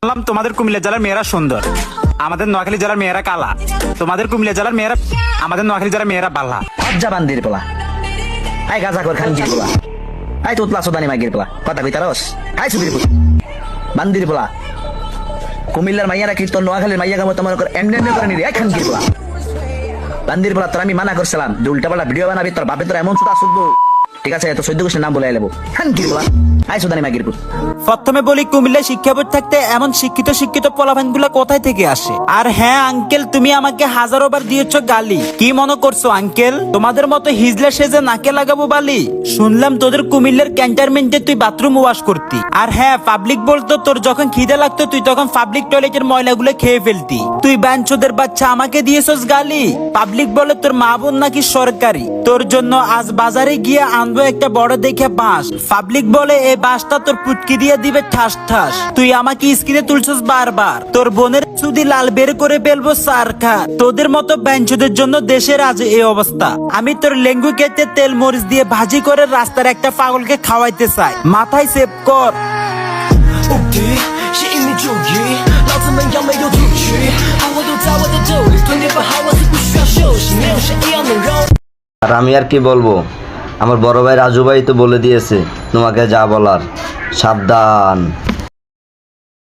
বললাম তোমাদের কুমিল্লা জেলার মেয়েরা সুন্দর, আমাদের নোয়াখালী জেলার মেয়েরা কালা। তোমাদের কুমিল্লা জেলার মেয়েরা, আমাদের নোয়াখালী জেলার মেয়েরা বাল্লা। লজ্জা বান্দির পোলা, আই গাজা কর খানজির পোলা, আই তোতলা সোদানি মাগির পোলা, কথা কইতা রস, আই সুবির পোলা, বান্দির পোলা। কুমিল্লার মাইয়ারা কি তোর নোয়াখালীর মাইয়া গামো তোমার এমনি করে নিবি, আই খানজির পোলা বান্দির পোলা। তোর আমি মানা করছিলাম যে উল্টা পাল্টা ভিডিও বানাবি, তোর বাপে তোর এমন সুতা আসবো, ঠিক আছে? তো 14 গোষ্ঠীর নাম বলে এলেবো, খানজির পোলা, আই সোদানি মাগির পোলা। প্রথমে বলি, কুমিল্লা শিক্ষা বোর্ড থাকতে এমন শিক্ষিত পোলাপান গুলা কোথায় থেকে আসে? আর হ্যাঁ আঙ্কেল, তুমি আমাকে হাজারোবার দিয়েছো গালি। কি মনে করছো আঙ্কেল, তোমাদের মতো হিজলা সেজে নাকে লাগাবো বালি? শুনলাম তোদের কুমিল্লার ক্যান্টনমেন্টে তুই বাথরুম ওয়াশ করতি। আর হ্যাঁ, পাবলিক বলতো তোর যখন খিদে লাগতো তুই তখন পাবলিক টয়লেটের ময়লাগুলো খেয়ে ফেলতি। তুই বাঞ্চোদের বাচ্চা আমাকে দিয়েছস গালি। পাবলিক বলে তোর মা বোন নাকি সরকারি। তোর জন্য আজ বাজারে গিয়ে আনবো একটা বড় দেখে বাঁশ। পাবলিক বলে এই বাঁশটা তোর পুটকি দিয়ে দিবে ঠাস ঠাস। তুই আমাকে স্ক্রিনে তুলছস বারবার। তোর বোনের চুদি লাল বের করে ফেলবো সারখা। তোদের মতো ব্যাঞ্চোদের জন্য দেশের আজ এই অবস্থা। আমি তোর লেঙ্গু কেটে তেল মরিচ দিয়ে ভাজি করে রাস্তার একটা পাগলকে খাওয়াইতে চাই। মাথায় সেভ কর।是一名主义，老子们要没有体恤，好我都在我的兜里，对你不好我是不需要休息，没有谁一样能让。আর আমি আর কি বলবো, আমার বড় ভাই রাজু ভাই তো বলে দিয়েছে তোমাকে যা বলার, সাবধান।